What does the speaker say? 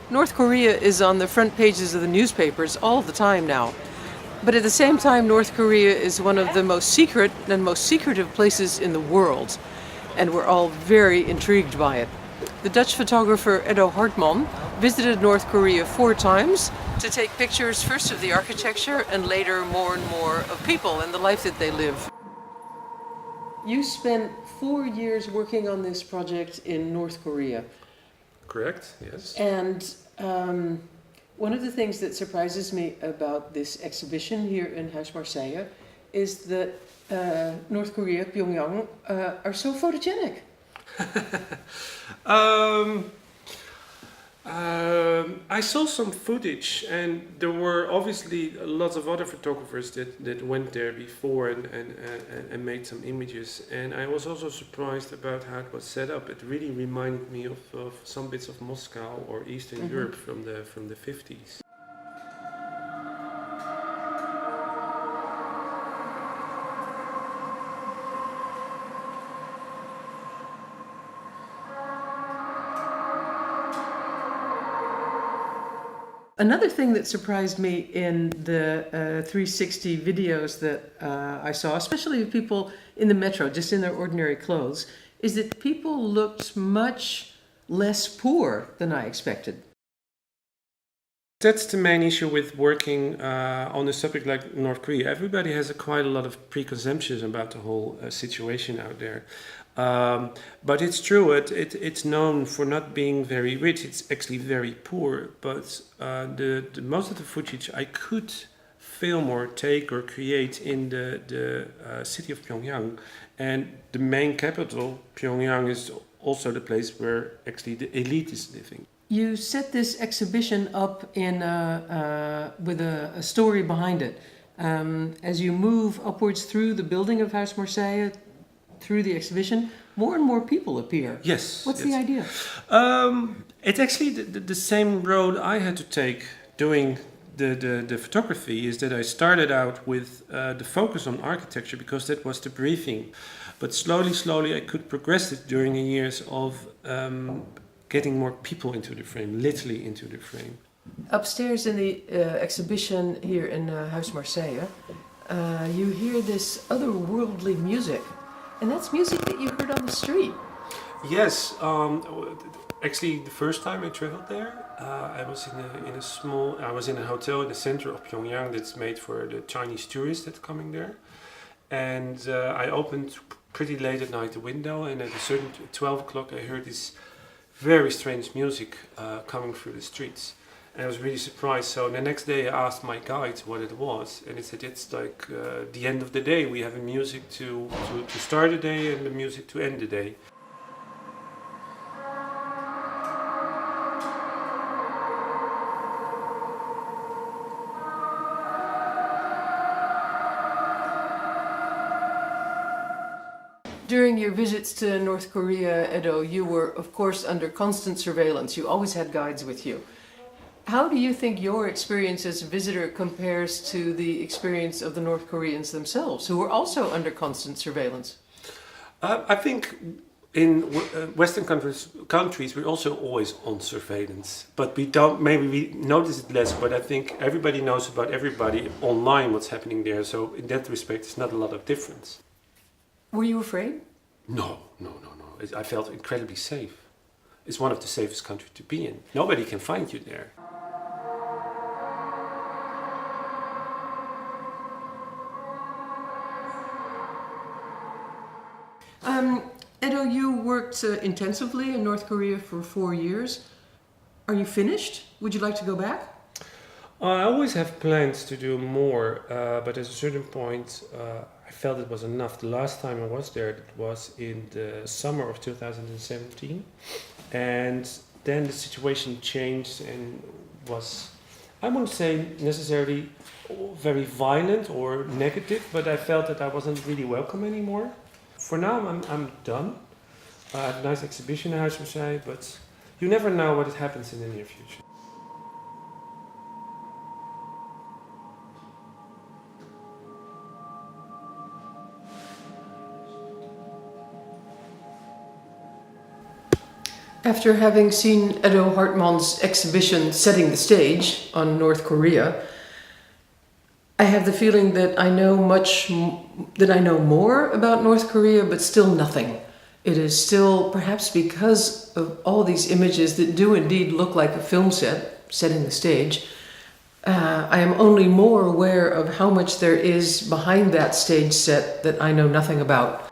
North Korea is on the front pages of the newspapers all the time now. But at the same time, North Korea is one of the most secret and most secretive places in the world. And we're all very intrigued by it. The Dutch photographer Eddo Hartmann visited North Korea 4 times to take pictures first of the architecture and later more and more of people and the life that they live. You spent 4 years working on this project in North Korea. Correct, yes. And one of the things that surprises me about this exhibition here in Huis Marseille is that North Korea, Pyongyang, are so photogenic. I saw some footage, and there were obviously lots of other photographers that went there before and made some images. And I was also surprised about how it was set up. It really reminded me of some bits of Moscow or Eastern Europe from the 50s. Another thing that surprised me in the 360 videos that I saw, especially of people in the metro, just in their ordinary clothes, is that people looked much less poor than I expected. That's the main issue with working on a subject like North Korea. Everybody has quite a lot of preconceptions about the whole situation out there. But it's true, it's known for not being very rich. It's actually very poor. But the most of the footage I could film or take or create in the city of Pyongyang. And the main capital, Pyongyang, is also the place where actually the elite is living. You set this exhibition up in with a story behind it. As you move upwards through the building of Huis Marseille, through the exhibition, more and more people appear. Yes. What's the idea? It's actually the same road I had to take doing the photography, is that I started out with the focus on architecture because that was the briefing. But slowly I could progress it during the years of getting more people into the frame, literally into the frame. Upstairs in the exhibition here in Huis Marseille, you hear this otherworldly music. And that's music that you heard on the street. Yes, actually the first time I traveled there, I was I was in a hotel in the center of Pyongyang that's made for the Chinese tourists that are coming there. And I opened pretty late at night the window, and at a certain 12 o'clock I heard this very strange music coming through the streets. And I was really surprised. So the next day I asked my guide what it was, and he said it's like the end of the day. We have a music to start the day and the music to end the day. During your visits to North Korea, Eddo, you were, of course, under constant surveillance. You always had guides with you. How do you think your experience as a visitor compares to the experience of the North Koreans themselves, who were also under constant surveillance? I think in Western countries we're also always on surveillance, but maybe we notice it less, but I think everybody knows about everybody online what's happening there, so in that respect it's not a lot of difference. Were you afraid? No. I felt incredibly safe. It's one of the safest countries to be in. Nobody can find you there. Eddo, you worked intensively in North Korea for 4 years. Are you finished? Would you like to go back? I always have plans to do more, but at a certain point I felt it was enough. The last time I was there, it was in the summer of 2017, and then the situation changed and was, I wouldn't say necessarily very violent or negative, but I felt that I wasn't really welcome anymore. For now, I'm done. I have a nice exhibition in Huis Marseille, but you never know what happens in the near future. After having seen Eddo Hartmann's exhibition Setting the Stage on North Korea, I have the feeling that I know more about North Korea, but still nothing. It is still, perhaps because of all these images that do indeed look like a film set, setting the stage, I am only more aware of how much there is behind that stage set that I know nothing about.